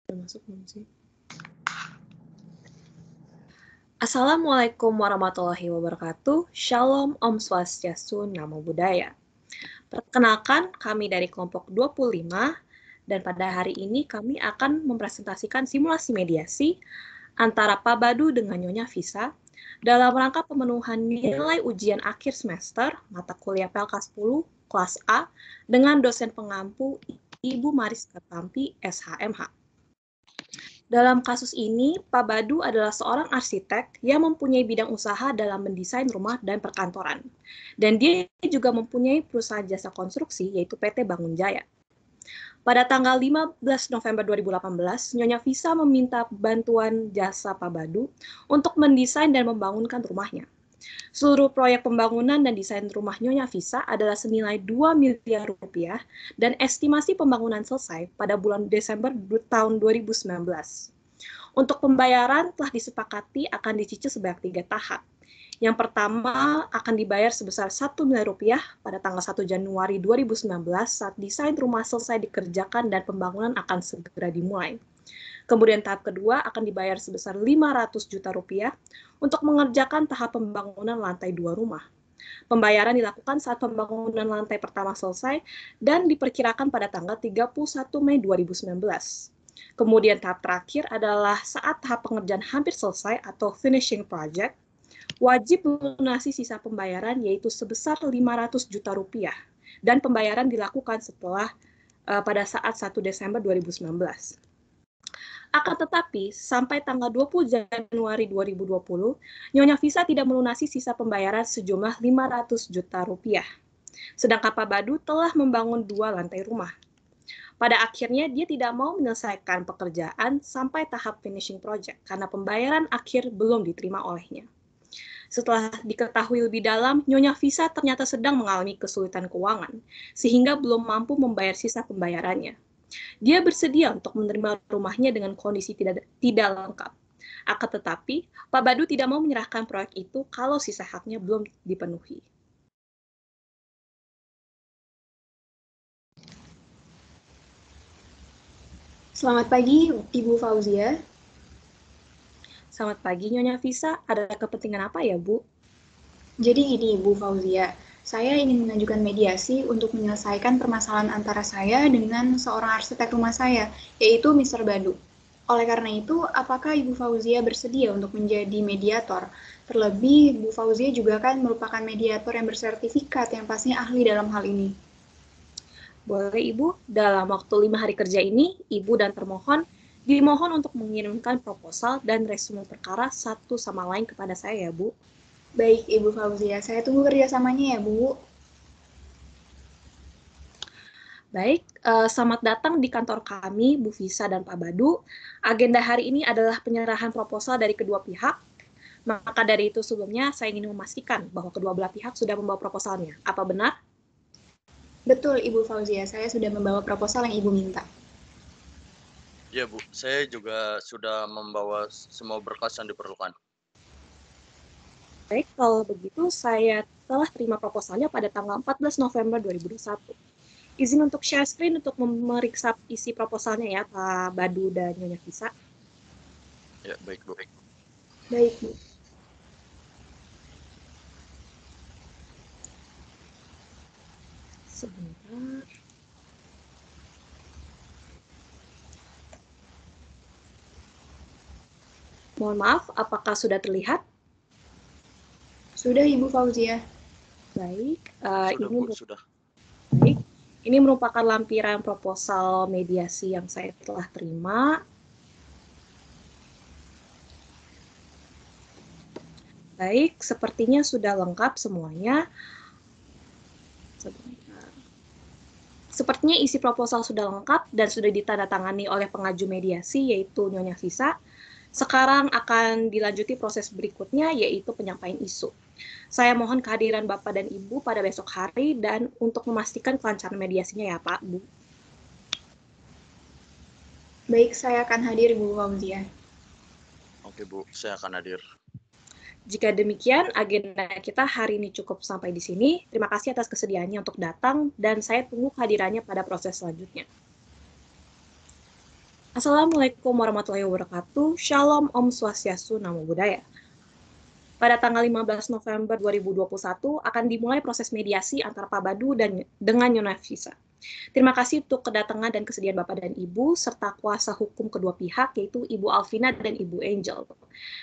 Masuk belum sih? Assalamualaikum warahmatullahi wabarakatuh. Shalom, Om Swastiastu, Namo Buddhaya. Perkenalkan, kami dari kelompok 25, dan pada hari ini kami akan mempresentasikan simulasi mediasi antara Pak Badu dengan Nyonya Visa dalam rangka pemenuhan nilai ujian akhir semester mata kuliah PLK 10 kelas A dengan dosen pengampu Ibu Mariska Tampi, SHMH. Dalam kasus ini, Pak Badu adalah seorang arsitek yang mempunyai bidang usaha dalam mendesain rumah dan perkantoran. Dan dia juga mempunyai perusahaan jasa konstruksi, yaitu PT Bangun Jaya. Pada tanggal 15 November 2018, Nyonya Visa meminta bantuan jasa Pak Badu untuk mendesain dan membangunkan rumahnya. Seluruh proyek pembangunan dan desain rumah Nyonya Visa adalah senilai 2 miliar rupiah dan estimasi pembangunan selesai pada bulan Desember tahun 2019. Untuk pembayaran telah disepakati akan dicicil sebanyak 3 tahap. Yang pertama akan dibayar sebesar 1 miliar rupiah pada tanggal 1 Januari 2019 saat desain rumah selesai dikerjakan dan pembangunan akan segera dimulai. Kemudian tahap kedua akan dibayar sebesar 500 juta rupiah untuk mengerjakan tahap pembangunan lantai 2 rumah. Pembayaran dilakukan saat pembangunan lantai pertama selesai dan diperkirakan pada tanggal 31 Mei 2019. Kemudian tahap terakhir adalah saat tahap pengerjaan hampir selesai atau finishing project, wajib melunasi sisa pembayaran yaitu sebesar 500 juta rupiah dan pembayaran dilakukan setelah pada saat 1 Desember 2019. Akan tetapi, sampai tanggal 20 Januari 2020, Nyonya Visa tidak melunasi sisa pembayaran sejumlah 500 juta rupiah. Sedangkan Pak Badu telah membangun 2 lantai rumah. Pada akhirnya, dia tidak mau menyelesaikan pekerjaan sampai tahap finishing project karena pembayaran akhir belum diterima olehnya. Setelah diketahui lebih dalam, Nyonya Visa ternyata sedang mengalami kesulitan keuangan, sehingga belum mampu membayar sisa pembayarannya. Dia bersedia untuk menerima rumahnya dengan kondisi tidak lengkap. Akan tetapi, Pak Badu tidak mau menyerahkan proyek itu kalau sisa haknya belum dipenuhi. Selamat pagi, Ibu Fauzia. Selamat pagi, Nyonya Visa. Ada kepentingan apa ya, Bu? Jadi gini, Ibu Fauzia, saya ingin mengajukan mediasi untuk menyelesaikan permasalahan antara saya dengan seorang arsitek rumah saya, yaitu Mr. Badu. Oleh karena itu, apakah Ibu Fauzia bersedia untuk menjadi mediator? Terlebih, Bu Fauzia juga kan merupakan mediator yang bersertifikat yang pastinya ahli dalam hal ini. Boleh, Ibu. Dalam waktu 5 hari kerja ini, Ibu dan termohon dimohon untuk mengirimkan proposal dan resume perkara satu sama lain kepada saya ya, Bu. Baik, Ibu Fauzia. Saya tunggu kerjasamanya ya, Bu. Baik, selamat datang di kantor kami, Bu Visa dan Pak Badu. Agenda hari ini adalah penyerahan proposal dari kedua pihak. Maka dari itu sebelumnya saya ingin memastikan bahwa kedua belah pihak sudah membawa proposalnya. Apa benar? Betul, Ibu Fauzia. Saya sudah membawa proposal yang Ibu minta. Ya, Bu. Saya juga sudah membawa semua berkas yang diperlukan. Baik, kalau begitu saya telah terima proposalnya pada tanggal 14 November 2021. Izin untuk share screen untuk memeriksa isi proposalnya ya, Pak Badu dan Nyonya Visa. Ya, baik, Bu. Baik, Bu. Sebentar. Mohon maaf, apakah sudah terlihat? Sudah, Ibu Fauzia. Baik, Sudah, Bu, sudah. Baik, ini merupakan lampiran proposal mediasi yang saya telah terima. Baik, sepertinya sudah lengkap semuanya. Sepertinya isi proposal sudah lengkap dan sudah ditandatangani oleh pengaju mediasi, yaitu Nyonya Visa. Sekarang akan dilanjuti proses berikutnya, yaitu penyampaian isu. Saya mohon kehadiran Bapak dan Ibu pada besok hari dan untuk memastikan kelancaran mediasinya ya Pak, Bu. Baik, saya akan hadir, Bu Fauzia. Oke, Bu, saya akan hadir. Jika demikian, agenda kita hari ini cukup sampai di sini. Terima kasih atas kesediaannya untuk datang dan saya tunggu kehadirannya pada proses selanjutnya. Assalamualaikum warahmatullahi wabarakatuh. Shalom, Om Swastiastu, Namo Buddhaya. Pada tanggal 15 November 2021 akan dimulai proses mediasi antara Pak Badu dengan Nyonya Fisa. Terima kasih untuk kedatangan dan kesediaan Bapak dan Ibu, serta kuasa hukum kedua pihak, yaitu Ibu Alvina dan Ibu Angel,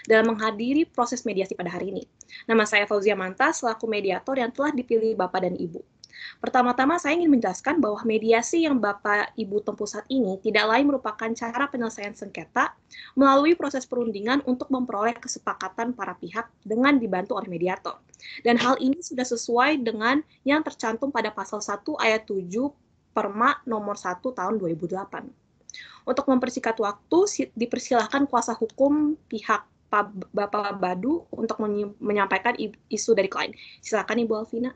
dalam menghadiri proses mediasi pada hari ini. Nama saya Fauzia Manta, selaku mediator yang telah dipilih Bapak dan Ibu. Pertama-tama saya ingin menjelaskan bahwa mediasi yang Bapak Ibu tempuh saat ini tidak lain merupakan cara penyelesaian sengketa melalui proses perundingan untuk memperoleh kesepakatan para pihak dengan dibantu oleh mediator. Dan hal ini sudah sesuai dengan yang tercantum pada pasal 1 ayat 7 Perma nomor 1 tahun 2008. Untuk mempersingkat waktu, dipersilahkan kuasa hukum pihak Bapak Badu untuk menyampaikan isu dari klien. Silakan Ibu Alvina.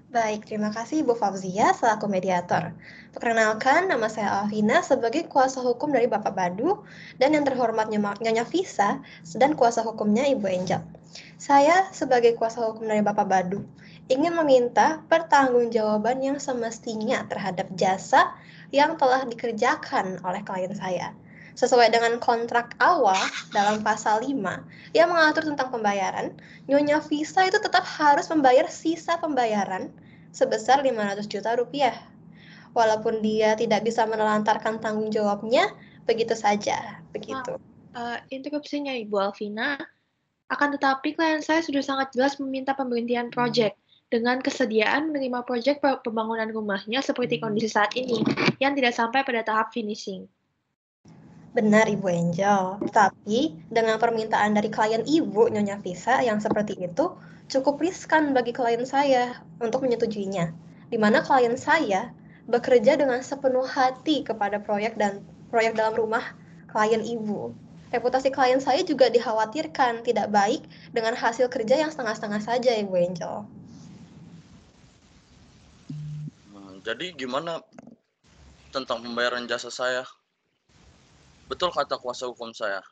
Baik, terima kasih Ibu Fauzia selaku mediator. Perkenalkan, nama saya Alvina sebagai kuasa hukum dari Bapak Badu dan yang terhormat Nyonya Fisa dan kuasa hukumnya Ibu Angel. Saya sebagai kuasa hukum dari Bapak Badu ingin meminta pertanggungjawaban yang semestinya terhadap jasa yang telah dikerjakan oleh klien saya. Sesuai dengan kontrak awal dalam pasal 5 yang mengatur tentang pembayaran, Nyonya Fisa itu tetap harus membayar sisa pembayaran sebesar 500 juta rupiah. Walaupun dia tidak bisa menelantarkan tanggung jawabnya, begitu saja. Begitu. Interupsinya Ibu Alvina, akan tetapi klien saya sudah sangat jelas meminta pemberhentian proyek dengan kesediaan menerima proyek pembangunan rumahnya seperti kondisi saat ini, yang tidak sampai pada tahap finishing. Benar Ibu Angel, tapi dengan permintaan dari klien Ibu Nyonya Fisa yang seperti itu cukup riskan bagi klien saya untuk menyetujuinya, di mana klien saya bekerja dengan sepenuh hati kepada proyek dalam rumah klien Ibu. Reputasi klien saya juga dikhawatirkan tidak baik dengan hasil kerja yang setengah-setengah saja Ibu Angel. Jadi gimana tentang pembayaran jasa saya? Betul kata kuasa hukum saya.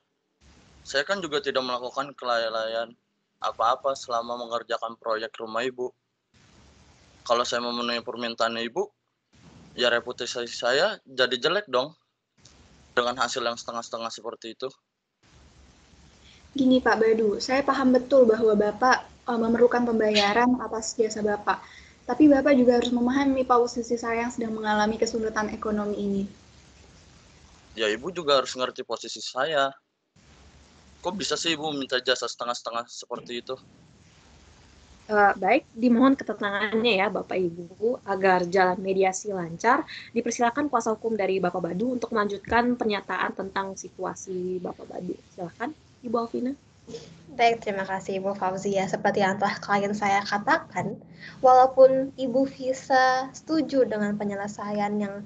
Saya kan juga tidak melakukan kelalaian apa-apa selama mengerjakan proyek rumah Ibu. Kalau saya memenuhi permintaan Ibu, ya reputasi saya jadi jelek dong. Dengan hasil yang setengah-setengah seperti itu. Gini Pak Badu, saya paham betul bahwa Bapak memerlukan pembayaran atas jasa Bapak. Tapi Bapak juga harus memahami posisi saya yang sedang mengalami kesulitan ekonomi ini. Ya Ibu juga harus ngerti posisi saya. Kok bisa sih Ibu minta jasa setengah-setengah seperti itu? Baik, dimohon ketenangannya ya Bapak Ibu, agar jalan mediasi lancar, dipersilakan kuasa hukum dari Bapak Badu untuk melanjutkan pernyataan tentang situasi Bapak Badu. Silakan, Ibu Alvina. Baik, terima kasih Ibu Fauzia. Seperti yang telah klien saya katakan, walaupun Ibu Fisa setuju dengan penyelesaian yang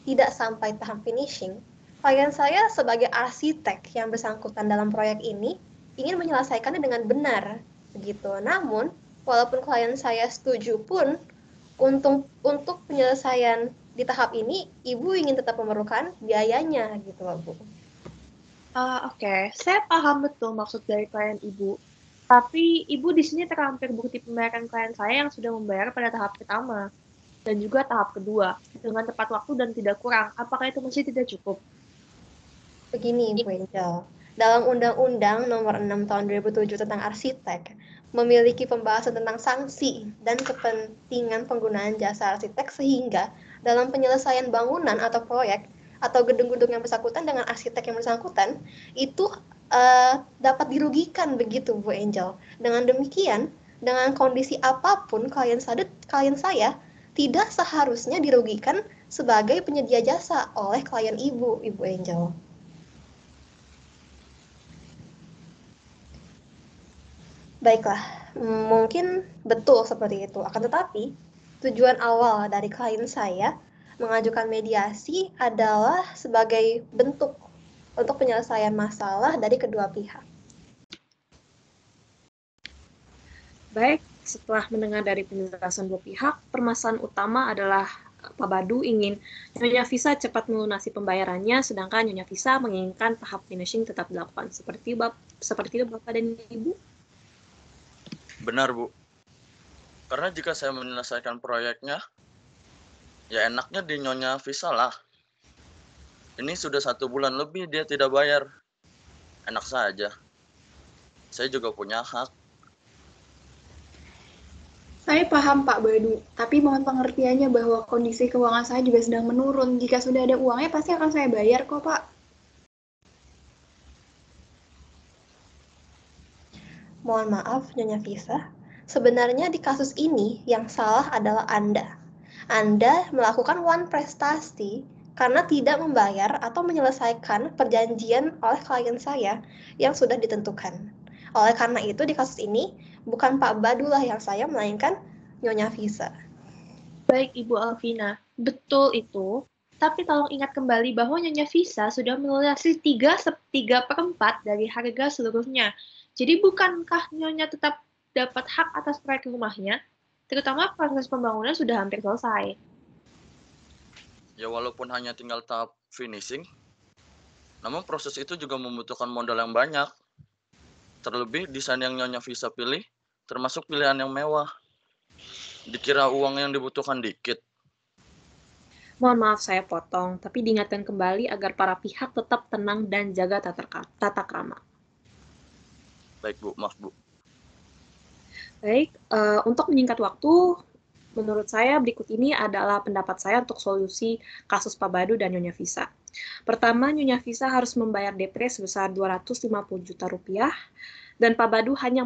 tidak sampai tahap finishing, klien saya sebagai arsitek yang bersangkutan dalam proyek ini ingin menyelesaikannya dengan benar. Begitu. Namun, walaupun klien saya setuju pun, untuk penyelesaian di tahap ini, Ibu ingin tetap memerlukan biayanya, gitu Bu. Oke, saya paham betul maksud dari klien Ibu. Tapi Ibu di sini terampil bukti pembayaran klien saya yang sudah membayar pada tahap pertama dan juga tahap kedua dengan tepat waktu dan tidak kurang. Apakah itu masih tidak cukup? Begini, Bu Angel. Dalam Undang-Undang Nomor 6 Tahun 2007 tentang Arsitek, memiliki pembahasan tentang sanksi dan kepentingan penggunaan jasa arsitek sehingga dalam penyelesaian bangunan atau proyek atau gedung-gedung yang bersangkutan dengan arsitek yang bersangkutan itu dapat dirugikan begitu Bu Angel. Dengan demikian, dengan kondisi apapun klien saya tidak seharusnya dirugikan sebagai penyedia jasa oleh klien Ibu Angel. Baiklah, mungkin betul seperti itu. Akan tetapi, tujuan awal dari klien saya mengajukan mediasi adalah sebagai bentuk untuk penyelesaian masalah dari kedua pihak. Baik, setelah mendengar dari penjelasan dua pihak, permasalahan utama adalah Pak Badu ingin Nyonya Fisa cepat melunasi pembayarannya, sedangkan Nyonya Fisa menginginkan tahap finishing tetap dilakukan. Seperti itu Bapak dan Ibu? Benar Bu. Karena jika saya menyelesaikan proyeknya, ya enaknya di Nyonya Fisa lah. Ini sudah 1 bulan lebih dia tidak bayar. Enak saja. Saya juga punya hak. Saya paham Pak Badu, tapi mohon pengertiannya bahwa kondisi keuangan saya juga sedang menurun. Jika sudah ada uangnya, pasti akan saya bayar kok Pak. Mohon maaf, Nyonya Visa. Sebenarnya di kasus ini yang salah adalah Anda. Anda melakukan one prestasi karena tidak membayar atau menyelesaikan perjanjian oleh klien saya yang sudah ditentukan. Oleh karena itu, di kasus ini, bukan Pak Badu lah yang saya, melainkan Nyonya Visa. Baik, Ibu Alvina, betul itu. Tapi tolong ingat kembali bahwa Nyonya Visa sudah melunasi 3/4 dari harga seluruhnya. Jadi bukankah Nyonya tetap dapat hak atas proyek rumahnya? Terutama proses pembangunan sudah hampir selesai. Ya walaupun hanya tinggal tahap finishing, namun proses itu juga membutuhkan modal yang banyak. Terlebih desain yang Nyonya Visa pilih, termasuk pilihan yang mewah. Dikira uang yang dibutuhkan dikit. Mohon maaf saya potong, tapi diingatkan kembali agar para pihak tetap tenang dan jaga tata krama. Baik Bu, maaf Bu. Baik, untuk menyingkat waktu, menurut saya berikut ini adalah pendapat saya untuk solusi kasus Pak Badu dan Nyonya Visa. Pertama, Nyonya Visa harus membayar DP sebesar 250 juta rupiah, dan Pak Badu hanya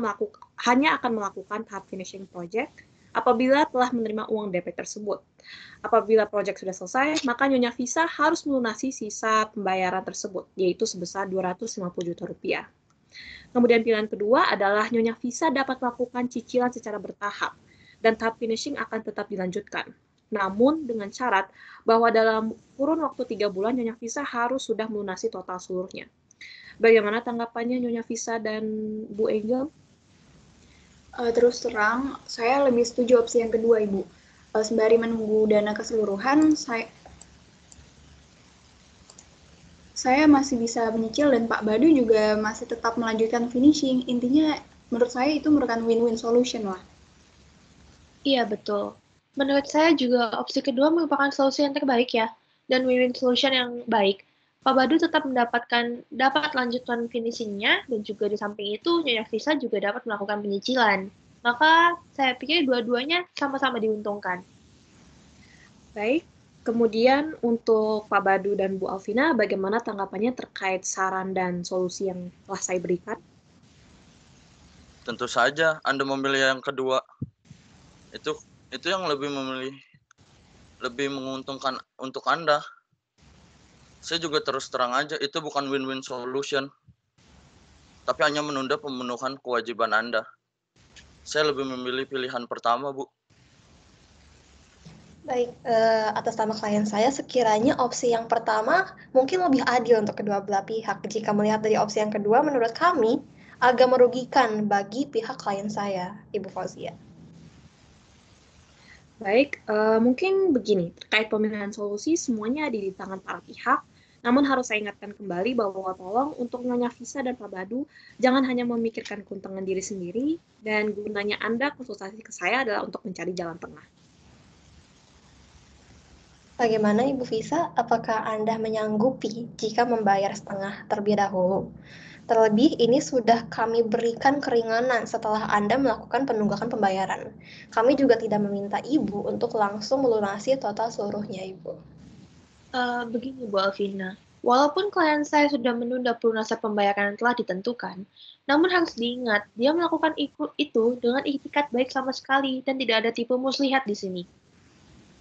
akan melakukan tahap finishing project apabila telah menerima uang DP tersebut. Apabila proyek sudah selesai, maka Nyonya Visa harus melunasi sisa pembayaran tersebut, yaitu sebesar 250 juta rupiah. Kemudian pilihan kedua adalah Nyonya Visa dapat melakukan cicilan secara bertahap, dan tahap finishing akan tetap dilanjutkan. Namun dengan syarat bahwa dalam kurun waktu 3 bulan Nyonya Visa harus sudah melunasi total seluruhnya. Bagaimana tanggapannya Nyonya Visa dan Bu Angel? Terus terang, saya lebih setuju opsi yang kedua, Ibu. Sembari menunggu dana keseluruhan, saya masih bisa menyicil dan Pak Badu juga masih tetap melanjutkan finishing. Intinya, menurut saya itu merupakan win-win solution lah. Iya, betul. Menurut saya juga opsi kedua merupakan solusi yang terbaik ya, dan win-win solution yang baik. Pak Badu tetap dapat lanjutkan finishingnya, dan juga di samping itu Nyonya Visa juga dapat melakukan penyicilan. Maka saya pikir dua-duanya sama-sama diuntungkan. Baik, kemudian untuk Pak Badu dan Bu Alvina, bagaimana tanggapannya terkait saran dan solusi yang telah saya berikan? Tentu saja Anda memilih yang kedua. Itu yang lebih menguntungkan untuk Anda. Saya juga terus terang aja, itu bukan win-win solution. Tapi hanya menunda pemenuhan kewajiban Anda. Saya lebih memilih pilihan pertama, Bu. Baik, atas nama klien saya, sekiranya opsi yang pertama mungkin lebih adil untuk kedua belah pihak. Jika melihat dari opsi yang kedua, menurut kami agak merugikan bagi pihak klien saya, Ibu Fauzia. Baik, mungkin begini, terkait pemilihan solusi semuanya ada di tangan para pihak, namun harus saya ingatkan kembali bahwa tolong untuk Nyonya Visa dan Pak Badu, jangan hanya memikirkan keuntungan diri sendiri, dan gunanya Anda konsultasi ke saya adalah untuk mencari jalan tengah. Bagaimana Ibu Visa, apakah Anda menyanggupi jika membayar setengah terlebih dahulu? Terlebih, ini sudah kami berikan keringanan setelah Anda melakukan penunggakan pembayaran. Kami juga tidak meminta Ibu untuk langsung melunasi total seluruhnya, Ibu. Begini Bu Alvina, walaupun klien saya sudah menunda pelunasan pembayaran yang telah ditentukan, namun harus diingat, dia melakukan itu dengan itikat baik sama sekali dan tidak ada tipu muslihat di sini.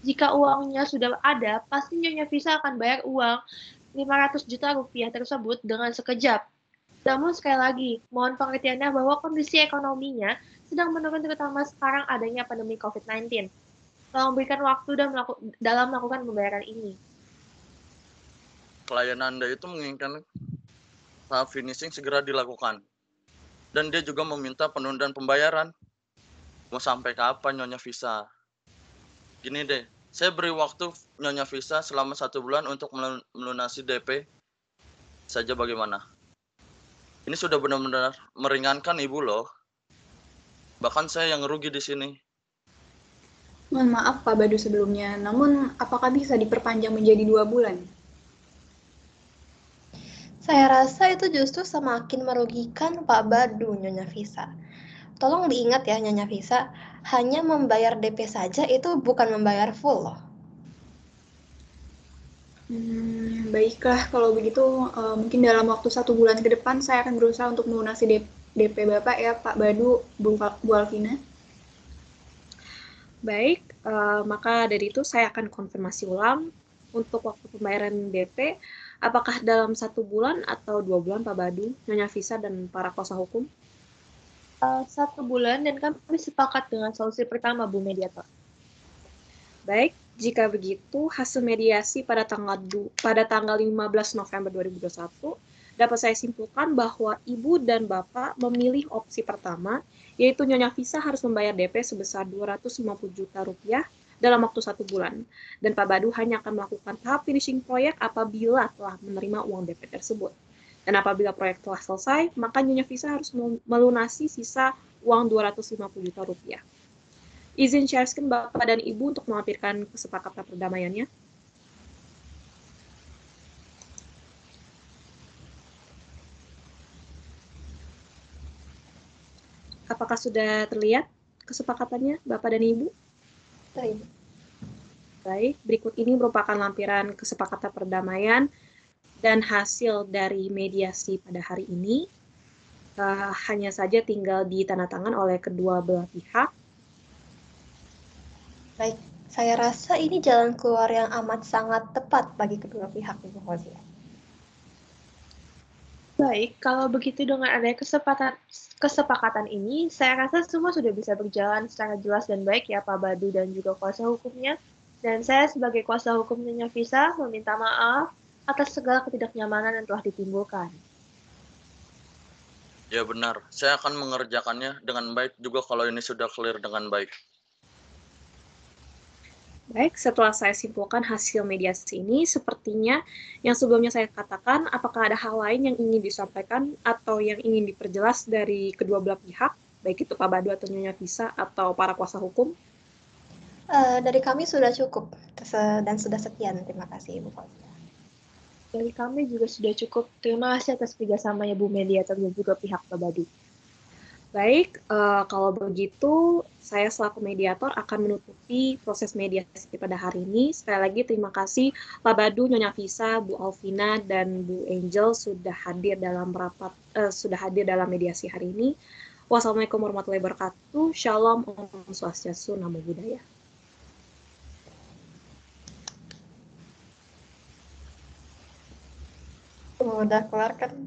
Jika uangnya sudah ada, pasti Nyonya Visa akan bayar uang 500 juta rupiah tersebut dengan sekejap. Namun sekali lagi, mohon pengertiannya bahwa kondisi ekonominya sedang menurun terutama sekarang adanya pandemi COVID-19. Tolong berikan waktu dalam melakukan pembayaran ini. Klien Anda itu menginginkan tahap finishing segera dilakukan. Dan dia juga meminta penundaan pembayaran. Mau sampai kapan Nyonya Visa? Gini deh, saya beri waktu Nyonya Visa selama 1 bulan untuk melunasi DP saja bagaimana? Ini sudah benar-benar meringankan Ibu loh. Bahkan saya yang rugi di sini. Mohon maaf Pak Badu sebelumnya, namun apakah bisa diperpanjang menjadi 2 bulan? Saya rasa itu justru semakin merugikan Pak Badu, Nyonya Visa. Tolong diingat ya, Nyonya Visa, hanya membayar DP saja itu bukan membayar full loh. Baiklah, kalau begitu mungkin dalam waktu 1 bulan ke depan saya akan berusaha untuk melunasi DP Bapak ya, Pak Badu, Bu Alvina. Baik, maka dari itu saya akan konfirmasi ulang untuk waktu pembayaran DP, apakah dalam 1 bulan atau 2 bulan Pak Badu, Nyonya Visa, dan para kuasa hukum? 1 bulan dan kami sepakat dengan solusi pertama, Bu Mediator. Baik, jika begitu hasil mediasi pada tanggal 15 November 2021 dapat saya simpulkan bahwa Ibu dan Bapak memilih opsi pertama, yaitu Nyonya Visa harus membayar DP sebesar Rp250 juta dalam waktu 1 bulan. Dan Pak Badu hanya akan melakukan tahap finishing proyek apabila telah menerima uang DP tersebut. Dan apabila proyek telah selesai, maka Nyonya Visa harus melunasi sisa uang Rp250 juta. Izin share screen Bapak dan Ibu untuk melampirkan kesepakatan perdamaiannya. Apakah sudah terlihat kesepakatannya, Bapak dan Ibu? Baik, berikut ini merupakan lampiran kesepakatan perdamaian dan hasil dari mediasi pada hari ini. Hanya saja tinggal ditandatangan oleh kedua belah pihak. Baik, saya rasa ini jalan keluar yang amat sangat tepat bagi kedua pihak, Ibu Fauzia. Baik, kalau begitu dengan adanya kesepakatan ini, saya rasa semua sudah bisa berjalan secara jelas dan baik ya Pak Badu dan juga kuasa hukumnya. Dan saya sebagai kuasa hukum Nyonya Visa meminta maaf atas segala ketidaknyamanan yang telah ditimbulkan. Ya benar, saya akan mengerjakannya dengan baik juga kalau ini sudah clear dengan baik. Baik, setelah saya simpulkan hasil mediasi ini, sepertinya yang sebelumnya saya katakan, apakah ada hal lain yang ingin disampaikan atau yang ingin diperjelas dari kedua belah pihak, baik itu Pak Badu atau Nyonya Visa atau para kuasa hukum? Dari kami sudah cukup dan sudah sekian. Terima kasih, Ibu Fauzia. Dari kami juga sudah cukup. Terima kasih atas kerjasamanya Bu Mediator dan juga pihak Pak Badu. Baik, kalau begitu saya selaku mediator akan menutupi proses mediasi pada hari ini. Sekali lagi terima kasih Pak Badu, Nyonya Visa, Bu Alvina, dan Bu Angel sudah hadir dalam mediasi hari ini. Wassalamualaikum warahmatullahi wabarakatuh. Shalom, Om Swastiastu, Namo Buddhaya. Udah kelar kan?